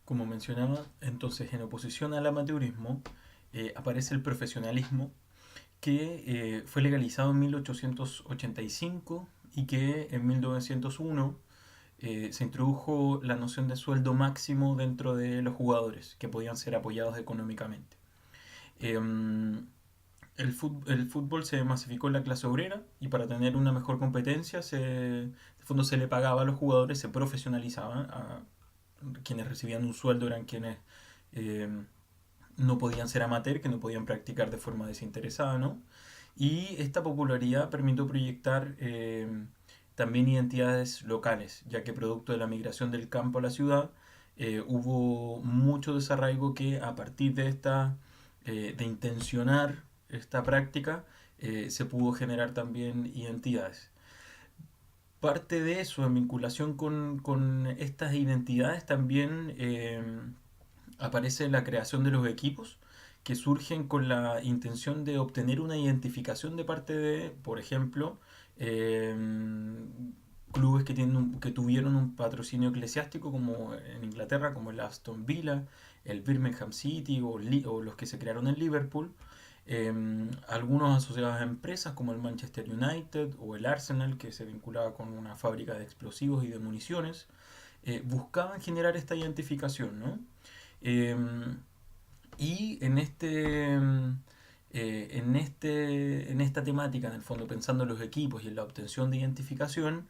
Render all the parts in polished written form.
Como mencionaba, entonces en oposición al amateurismo aparece el profesionalismo que fue legalizado en 1885 y que en 1901 se introdujo la noción de sueldo máximo dentro de los jugadores que podían ser apoyados económicamente. Em, el fútbol se masificó en la clase obrera y para tener una mejor competencia de fondo se le pagaba a los jugadores, se profesionalizaban, a quienes recibían un sueldo eran quienes eh, no podían ser amateur, que no podían practicar de forma desinteresada, ¿no? Y esta popularidad permitió proyectar también identidades locales, ya que producto de la migración del campo a la ciudad, hubo mucho desarraigo que a partir de de intencionar esta práctica, se pudo generar también identidades. Parte de eso, en vinculación con estas identidades, también aparece la creación de los equipos que surgen con la intención de obtener una identificación de parte de, por ejemplo, eh, clubes que tuvieron un patrocinio eclesiástico como en Inglaterra, como el Aston Villa, el Birmingham City o los que se crearon en Liverpool. Algunos asociados a empresas como el Manchester United o el Arsenal, que se vinculaba con una fábrica de explosivos y de municiones, buscaban generar esta identificación, ¿no? Em, y en esta temática, en el fondo, pensando en los equipos y en la obtención de identificación,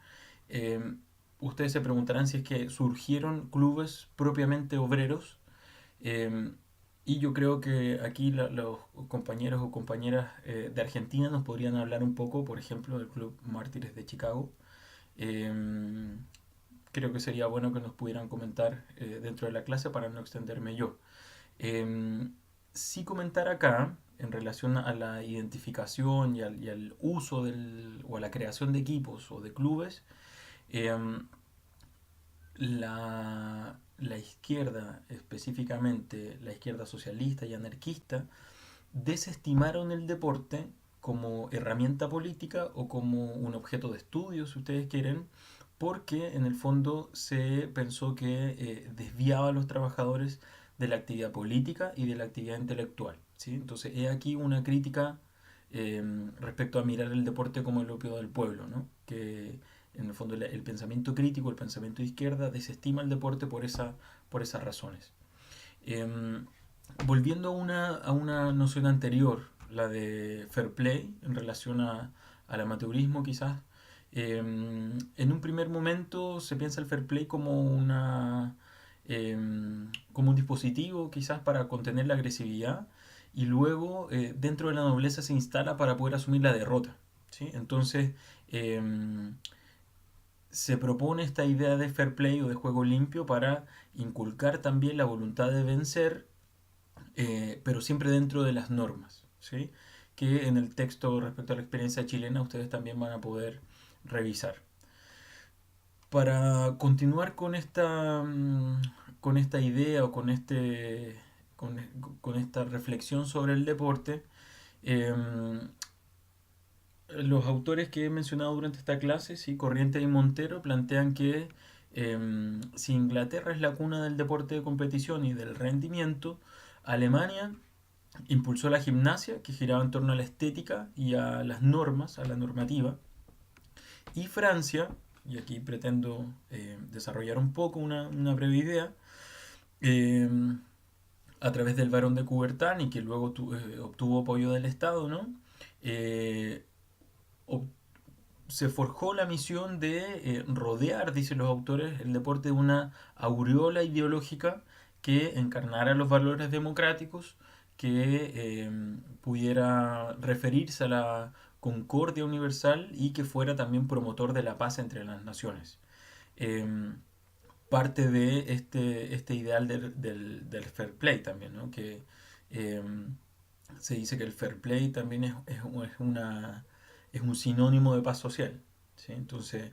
em, ustedes se preguntarán si es que surgieron clubes propiamente obreros. em, y yo creo que aquí los compañeros o compañeras de Argentina nos podrían hablar un poco, por ejemplo, del Club Mártires de Chicago. Em, Creo que sería bueno que nos pudieran comentar dentro de la clase para no extenderme yo. Eh, sí comentar acá, en relación a la identificación y al uso o a la creación de equipos o de clubes, eh, la izquierda, específicamente la izquierda socialista y anarquista, desestimaron el deporte como herramienta política o como un objeto de estudio, si ustedes quieren, porque en el fondo se pensó que desviaba a los trabajadores de la actividad política y de la actividad intelectual. ¿Sí? Entonces, he aquí una crítica eh, respecto a mirar el deporte como el opio del pueblo, ¿no? Que en el fondo el pensamiento crítico, el pensamiento de izquierda, desestima el deporte por esas razones. Eh, Volviendo a una noción anterior, la de fair play, en relación al amateurismo quizás, en un primer momento se piensa el fair play como como un dispositivo quizás para contener la agresividad y luego dentro de la nobleza se instala para poder asumir la derrota. ¿Sí? Entonces se propone esta idea de fair play o de juego limpio para inculcar también la voluntad de vencer, pero siempre dentro de las normas, ¿sí? Que en el texto respecto a la experiencia chilena ustedes también van a poder revisar. Para continuar con esta idea o con, con esta reflexión sobre el deporte, eh, los autores que he mencionado durante esta clase, sí, Corrientes y Montero, plantean que si Inglaterra es la cuna del deporte de competición y del rendimiento, Alemania impulsó la gimnasia, que giraba en torno a la estética y a las normas, a la normativa. Y Francia, y aquí pretendo desarrollar un poco una breve idea, eh, a través del Barón de Coubertin y que luego obtuvo apoyo del Estado, ¿no? Eh, ob- Se forjó la misión de rodear, dicen los autores, el deporte de una aureola ideológica que encarnara los valores democráticos, que pudiera referirse a la concordia universal y que fuera también promotor de la paz entre las naciones. Eh, Parte de este ideal del fair play también, ¿no? Que eh, se dice que el fair play también es un sinónimo de paz social. ¿Sí? Entonces,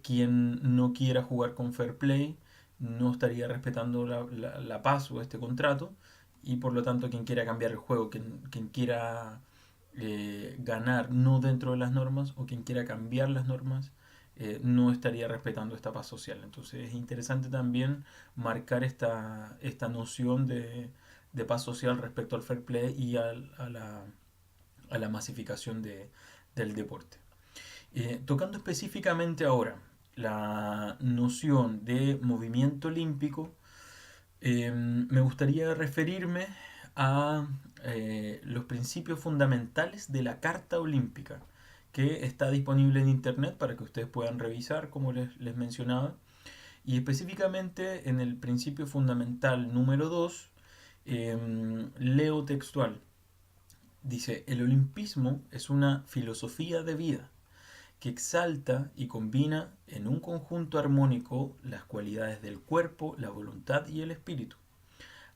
quien no quiera jugar con fair play no estaría respetando la paz o este contrato y por lo tanto quien quiera cambiar el juego, quien quiera ganar no dentro de las normas o quien quiera cambiar las normas, no estaría respetando esta paz social. Entonces es interesante también marcar esta noción de paz social respecto al fair play y a la masificación del deporte. Tocando específicamente ahora la noción de movimiento olímpico, me gustaría referirme a los principios fundamentales de la Carta Olímpica, que está disponible en internet para que ustedes puedan revisar, como les mencionaba. Y específicamente en el principio fundamental número 2, leo textual. Dice, el olimpismo es una filosofía de vida que exalta y combina en un conjunto armónico las cualidades del cuerpo, la voluntad y el espíritu.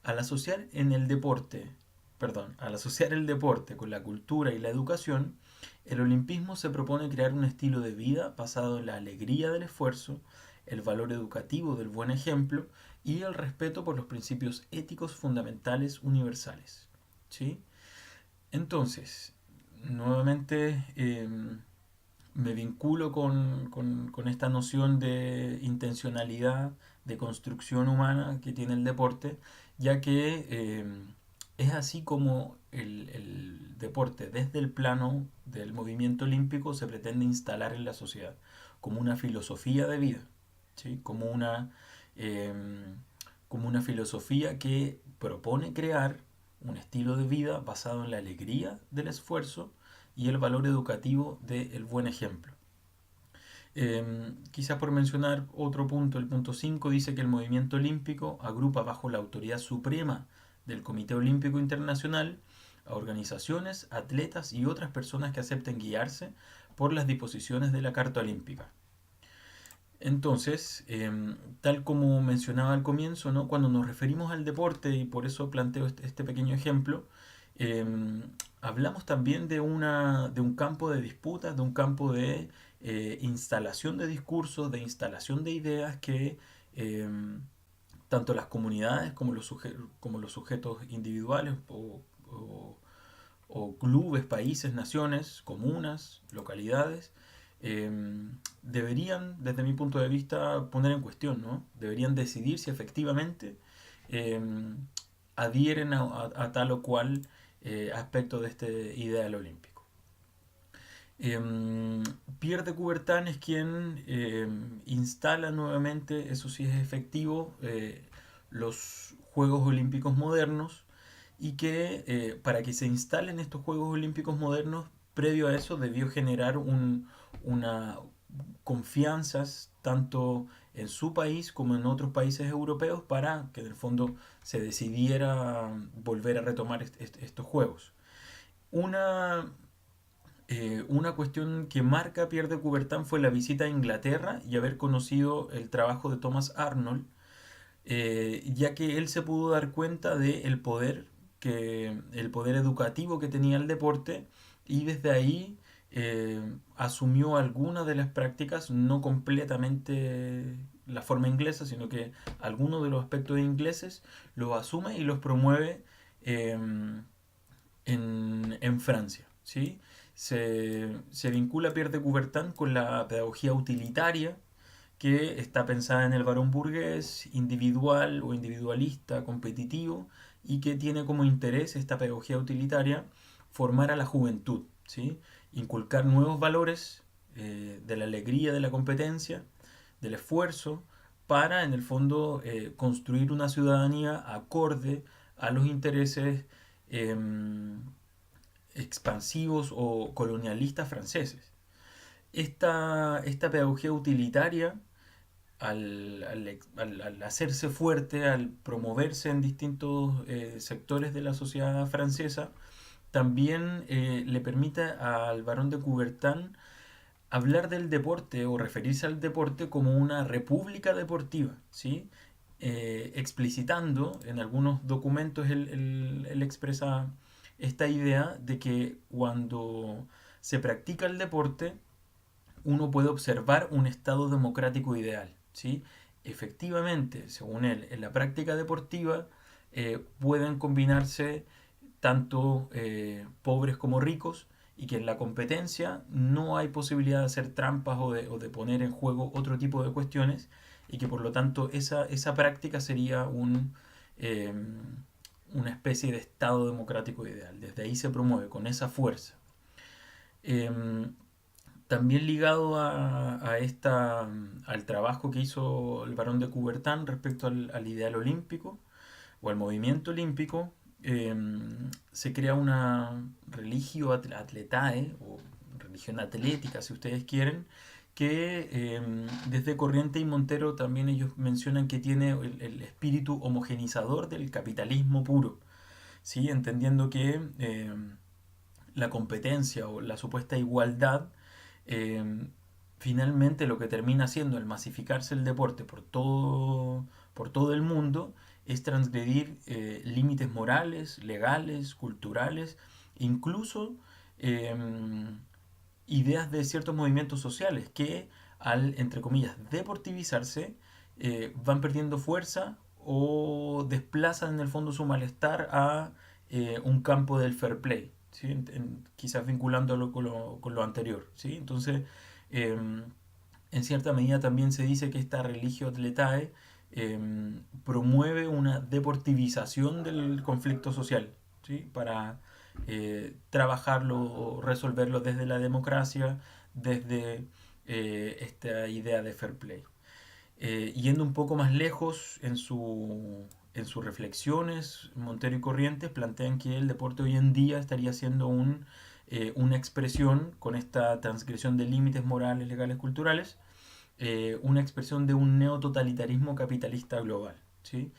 Al asociar en el deporte, al asociar el deporte con la cultura y la educación, el olimpismo se propone crear un estilo de vida basado en la alegría del esfuerzo, el valor educativo del buen ejemplo y el respeto por los principios éticos fundamentales universales. ¿Sí? Entonces, nuevamente me vinculo con esta noción de intencionalidad, de construcción humana que tiene el deporte, ya que es así como el deporte desde el plano del movimiento olímpico se pretende instalar en la sociedad, como una filosofía de vida, ¿sí? Eh, como una filosofía que propone crear un estilo de vida basado en la alegría del esfuerzo y el valor educativo del buen ejemplo. Quizás por mencionar otro punto, el punto 5 dice que el movimiento olímpico agrupa bajo la autoridad suprema del Comité Olímpico Internacional a organizaciones, atletas y otras personas que acepten guiarse por las disposiciones de la Carta Olímpica. Entonces, tal como mencionaba al comienzo, ¿no? Cuando nos referimos al deporte, y por eso planteo este pequeño ejemplo, hablamos también de un campo de disputas, de un campo de instalación de discursos, de instalación de ideas que tanto las comunidades como los sujetos individuales o clubes, países, naciones, comunas, localidades, eh, deberían, desde mi punto de vista, poner en cuestión, ¿no? Deberían decidir si efectivamente eh, adhieren a tal o cual aspecto de este ideal olímpico. Pierre de Coubertin es quien instala nuevamente, eso sí es efectivo, los Juegos Olímpicos modernos y que para que se instalen estos Juegos Olímpicos modernos, previo a eso debió generar una confianzas tanto en su país como en otros países europeos para que en el fondo se decidiera volver a retomar estos Juegos. Una una cuestión que marca a Pierre de Coubertin fue la visita a Inglaterra y haber conocido el trabajo de Thomas Arnold, ya que él se pudo dar cuenta del poder, el poder educativo que tenía el deporte y desde ahí asumió algunas de las prácticas, no completamente la forma inglesa, sino que algunos de los aspectos ingleses los asume y los promueve eh, en Francia. ¿Sí? Se vincula Pierre de Coubertin con la pedagogía utilitaria, que está pensada en el varón burgués, individual o individualista, competitivo, y que tiene como interés esta pedagogía utilitaria formar a la juventud, ¿sí? Inculcar nuevos valores de la alegría de la competencia, del esfuerzo, para en el fondo construir una ciudadanía acorde a los intereses eh, expansivos o colonialistas franceses. Esta pedagogía utilitaria, al hacerse fuerte, al promoverse en distintos sectores de la sociedad francesa, también le permite al barón de Coubertin hablar del deporte o referirse al deporte como una república deportiva, ¿sí? Explicitando en algunos documentos él expresa esta idea de que cuando se practica el deporte uno puede observar un estado democrático ideal, ¿sí? Efectivamente, según él, en la práctica deportiva pueden combinarse tanto pobres como ricos y que en la competencia no hay posibilidad de hacer trampas o de poner en juego otro tipo de cuestiones y que por lo tanto esa práctica sería eh, una especie de Estado democrático ideal. Desde ahí se promueve con esa fuerza. Eh, También ligado al trabajo que hizo el barón de Coubertin respecto al ideal olímpico o al movimiento olímpico, eh, se crea una religio atletae o religión atlética, si ustedes quieren, que desde Corriente y Montero también ellos mencionan que tiene el espíritu homogenizador del capitalismo puro, ¿sí? Entendiendo que la competencia o la supuesta igualdad eh, finalmente lo que termina siendo el masificarse el deporte por todo el mundo es transgredir límites morales, legales, culturales, incluso eh, ideas de ciertos movimientos sociales que al, entre comillas, deportivizarse, van perdiendo fuerza o desplazan en el fondo su malestar a un campo del fair play, ¿sí? Quizás vinculándolo con lo anterior. ¿Sí? Entonces, eh, en cierta medida también se dice que esta religio atletae promueve una deportivización del conflicto social, ¿sí? Para trabajarlo o resolverlo desde la democracia, desde esta idea de fair play. Yendo un poco más lejos en sus reflexiones, Montero y Corrientes plantean que el deporte hoy en día estaría siendo una expresión con esta transgresión de límites morales, legales, culturales, una expresión de un neototalitarismo capitalista global. ¿Sí?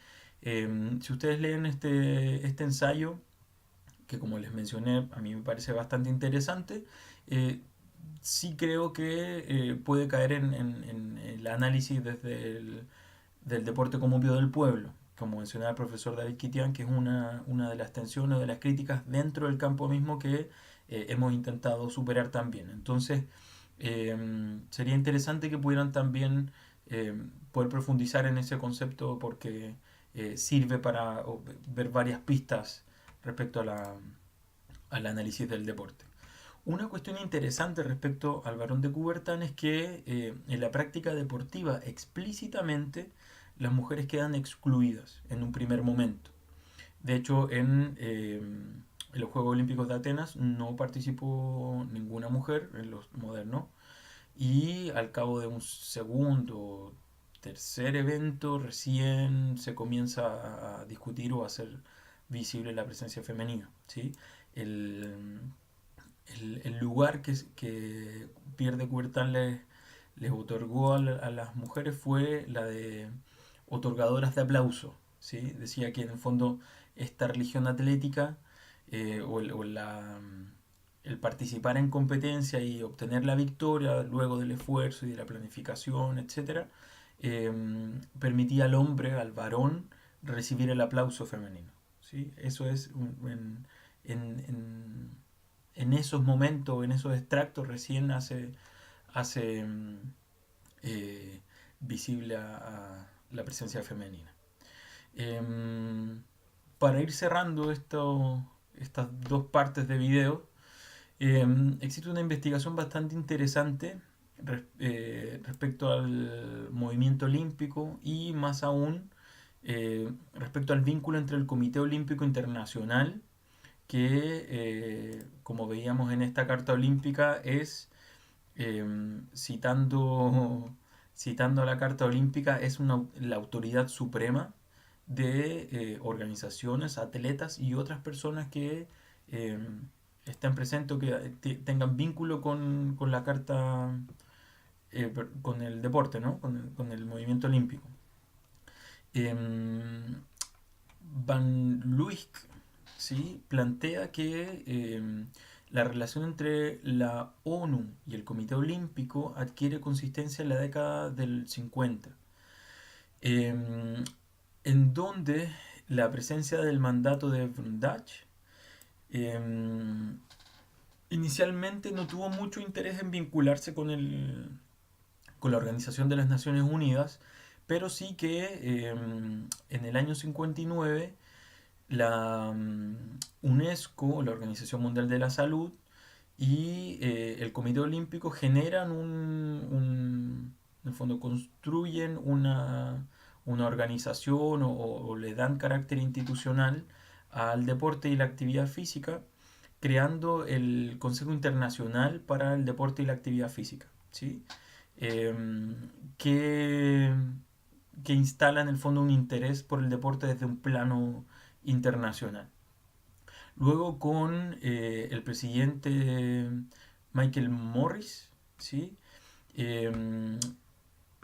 Si ustedes leen este ensayo, que como les mencioné, a mí me parece bastante interesante, eh, sí creo que puede caer en el análisis desde del deporte como opio del pueblo, como mencionaba el profesor David Kitian, que es una de las tensiones o de las críticas dentro del campo mismo que hemos intentado superar también. Entonces, sería interesante que pudieran también poder profundizar en ese concepto porque sirve para ver varias pistas respecto al análisis del deporte. Una cuestión interesante respecto al varón de Coubertin es que en la práctica deportiva explícitamente las mujeres quedan excluidas en un primer momento. De hecho, en los Juegos Olímpicos de Atenas no participó ninguna mujer en los modernos y al cabo de un segundo, tercer evento recién se comienza a discutir o a hacer visible la presencia femenina. ¿Sí? El, el lugar que Pierre de Coubertin les otorgó a las mujeres fue la de otorgadoras de aplauso. ¿Sí? Decía que en el fondo esta religión atlética el participar en competencia y obtener la victoria luego del esfuerzo y de la planificación, etcétera, eh, permitía al hombre, al varón, recibir el aplauso femenino. ¿Sí? Eso es en, en, en esos momentos, en esos extractos, recién hace eh, visible a la presencia femenina. Em, para ir cerrando estas dos partes de video, existe una investigación bastante interesante respecto al movimiento olímpico y más aún respecto al vínculo entre el Comité Olímpico Internacional que, como veíamos en esta carta olímpica, es, eh, citando, citando a la carta olímpica, es la autoridad suprema de organizaciones, atletas y otras personas que eh, estén presentes o que tengan vínculo con la carta, con el deporte, ¿no? Con el movimiento olímpico. Van Luijk, ¿sí? Plantea que la relación entre la ONU y el Comité Olímpico adquiere consistencia en la década del 50, en donde la presencia del mandato de Brundage inicialmente no tuvo mucho interés en vincularse con la Organización de las Naciones Unidas, pero sí que en el año 59 la UNESCO, la Organización Mundial de la Salud, y el Comité Olímpico generan en el fondo construyen una organización o le dan carácter institucional al deporte y la actividad física, creando el Consejo Internacional para el Deporte y la Actividad Física, ¿sí? Em, que, que instala en el fondo un interés por el deporte desde un plano internacional. Luego con el presidente Michael Morris, ¿sí? Em,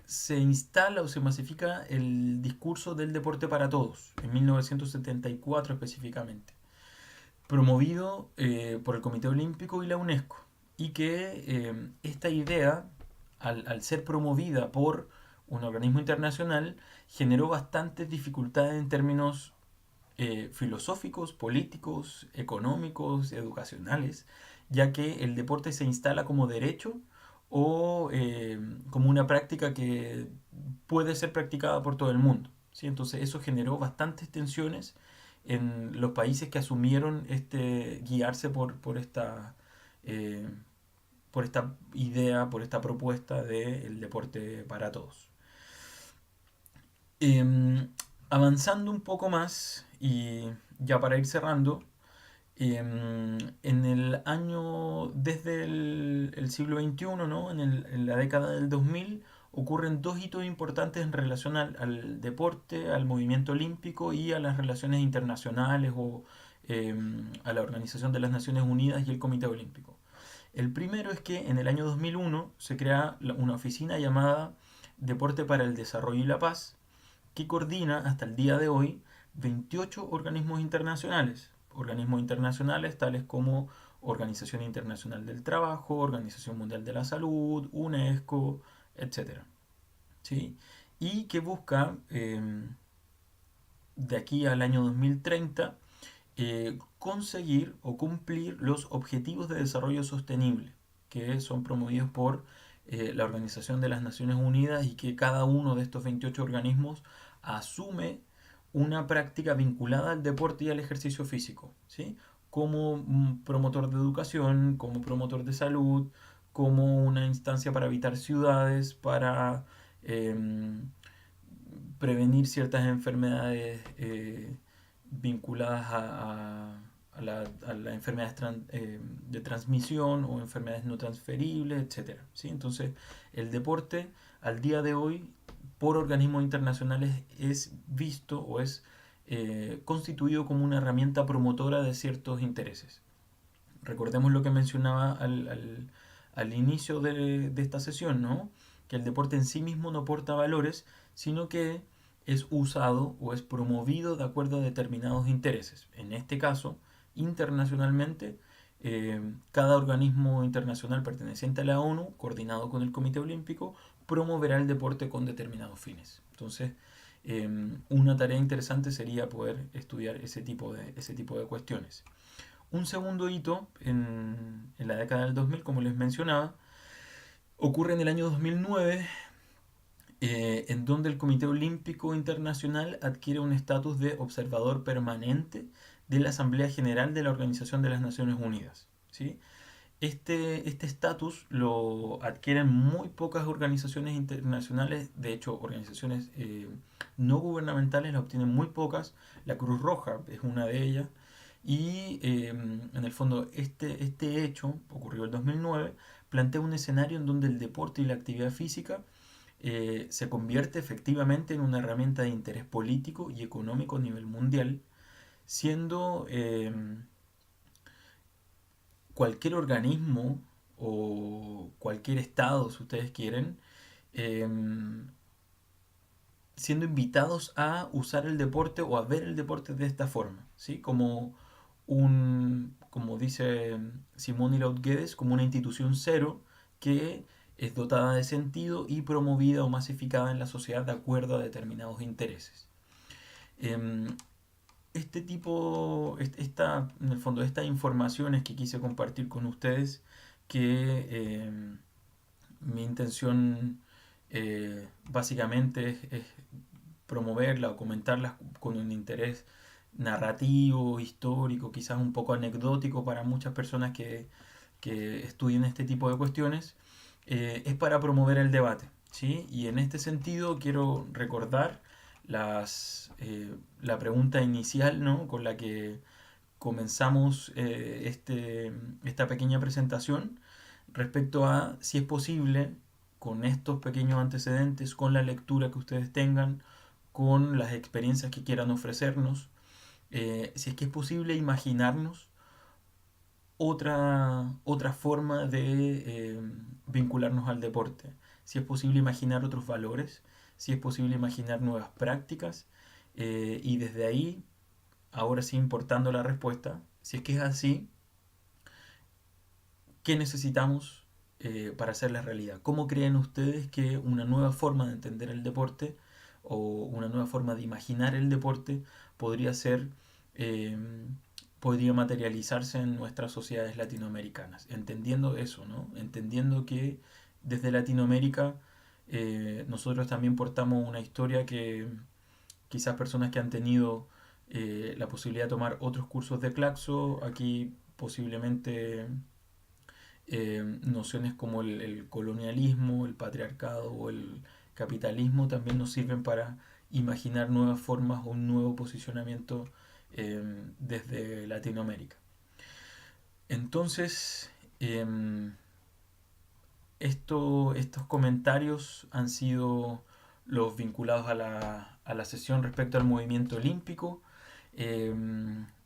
se instala o se masifica el discurso del deporte para todos, en 1974 específicamente, promovido por el Comité Olímpico y la UNESCO, y que esta idea, al ser promovida por un organismo internacional, generó bastantes dificultades en términos filosóficos, políticos, económicos, educacionales, ya que el deporte se instala como derecho o como una práctica que puede ser practicada por todo el mundo, ¿sí? Entonces eso generó bastantes tensiones en los países que asumieron guiarse eh, por esta idea, por esta propuesta del deporte para todos. Em, Avanzando un poco más y ya para ir cerrando, en el año, desde el siglo XXI, ¿no? En la década del 2000, ocurren dos hitos importantes en relación al deporte, al movimiento olímpico y a las relaciones internacionales o a la Organización de las Naciones Unidas y el Comité Olímpico. El primero es que en el año 2001 se crea una oficina llamada Deporte para el Desarrollo y la Paz, que coordina hasta el día de hoy 28 organismos internacionales. Organismos internacionales tales como Organización Internacional del Trabajo, Organización Mundial de la Salud, UNESCO, etcétera, ¿sí? Y que busca de aquí al año 2030 conseguir o cumplir los objetivos de desarrollo sostenible que son promovidos por la Organización de las Naciones Unidas y que cada uno de estos 28 organismos asume una práctica vinculada al deporte y al ejercicio físico, ¿sí? Como un promotor de educación, como promotor de salud, como una instancia para habitar ciudades, para prevenir ciertas enfermedades vinculadas a las enfermedades de transmisión o enfermedades no transferibles, etcétera, ¿sí? Entonces, el deporte al día de hoy por organismos internacionales es visto o es constituido como una herramienta promotora de ciertos intereses. Recordemos lo que mencionaba al inicio de esta sesión, ¿no? Que el deporte en sí mismo no aporta valores, sino que es usado o es promovido de acuerdo a determinados intereses. En este caso, internacionalmente, cada organismo internacional perteneciente a la ONU, coordinado con el Comité Olímpico, promoverá el deporte con determinados fines. Entonces, una tarea interesante sería poder estudiar ese tipo de cuestiones. Un segundo hito en la década del 2000, como les mencionaba, ocurre en el año 2009, en donde el Comité Olímpico Internacional adquiere un estatus de observador permanente de la Asamblea General de la Organización de las Naciones Unidas, ¿sí? Este estatus lo adquieren muy pocas organizaciones internacionales, de hecho organizaciones no gubernamentales la obtienen muy pocas, la Cruz Roja es una de ellas, y en el fondo este hecho, ocurrió el 2009, plantea un escenario en donde el deporte y la actividad física se convierte efectivamente en una herramienta de interés político y económico a nivel mundial, siendo cualquier organismo o cualquier estado, si ustedes quieren, em, siendo invitados a usar el deporte o a ver el deporte de esta forma, ¿sí? Como dice Simone Laut-Guedes, como una institución cero que es dotada de sentido y promovida o masificada en la sociedad de acuerdo a determinados intereses. Em, en el fondo, estas informaciones que quise compartir con ustedes, que mi intención básicamente es promoverla o comentarlas con un interés narrativo, histórico, quizás un poco anecdótico para muchas personas que estudien este tipo de cuestiones, es para promover el debate, ¿sí? Y en este sentido quiero recordar la pregunta inicial, ¿no? Con la que comenzamos esta pequeña presentación respecto a si es posible, con estos pequeños antecedentes, con la lectura que ustedes tengan, con las experiencias que quieran ofrecernos, si es que es posible imaginarnos otra forma de vincularnos al deporte, si es posible imaginar otros valores, si es posible imaginar nuevas prácticas, y desde ahí, ahora sí importando la respuesta, si es que es así, ¿qué necesitamos para hacerla realidad? ¿Cómo creen ustedes que una nueva forma de entender el deporte o una nueva forma de imaginar el deporte podría ser, eh, podría materializarse en nuestras sociedades latinoamericanas? Entendiendo eso, ¿no? Entendiendo que desde Latinoamérica nosotros también portamos una historia que quizás personas que han tenido la posibilidad de tomar otros cursos de Claxo, aquí posiblemente nociones como el colonialismo, el patriarcado o el capitalismo también nos sirven para imaginar nuevas formas o un nuevo posicionamiento desde Latinoamérica. Entonces, eh, estos comentarios han sido los vinculados a la sesión respecto al movimiento olímpico. Eh,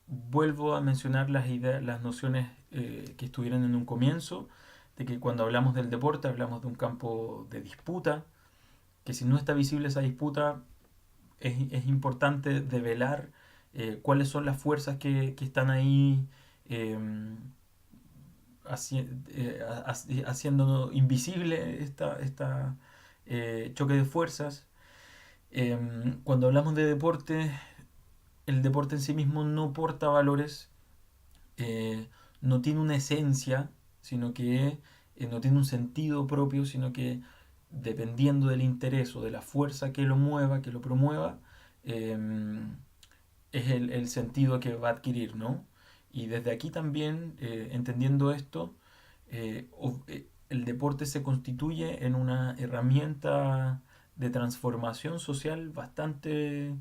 Vuelvo a mencionar las ideas, las nociones que estuvieron en un comienzo, de que cuando hablamos del deporte hablamos de un campo de disputa, que si no está visible esa disputa es importante develar cuáles son las fuerzas que están ahí eh, haciendo invisible esta choque de fuerzas. Cuando hablamos de deporte, el deporte en sí mismo no porta valores, eh, no tiene una esencia, sino que no tiene un sentido propio, sino que dependiendo del interés o de la fuerza que lo mueva, que lo promueva, eh, es el sentido que va a adquirir, ¿no? Y desde aquí también, entendiendo esto, el deporte se constituye en una herramienta de transformación social bastante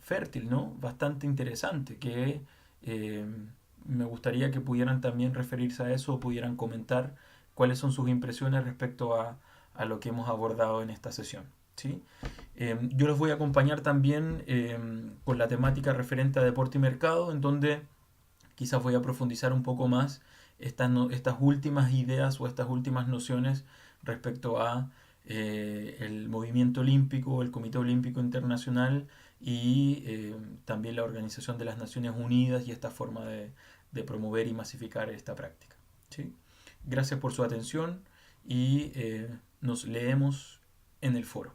fértil, ¿no? Bastante interesante, que eh, me gustaría que pudieran también referirse a eso o pudieran comentar cuáles son sus impresiones respecto a lo que hemos abordado en esta sesión, ¿sí? Yo los voy a acompañar también con la temática referente a deporte y mercado, en donde quizás voy a profundizar un poco más estas últimas ideas o estas últimas nociones respecto a el movimiento olímpico, el Comité Olímpico Internacional y también la Organización de las Naciones Unidas y esta forma de promover y masificar esta práctica. ¿Sí? Gracias por su atención y nos leemos en el foro.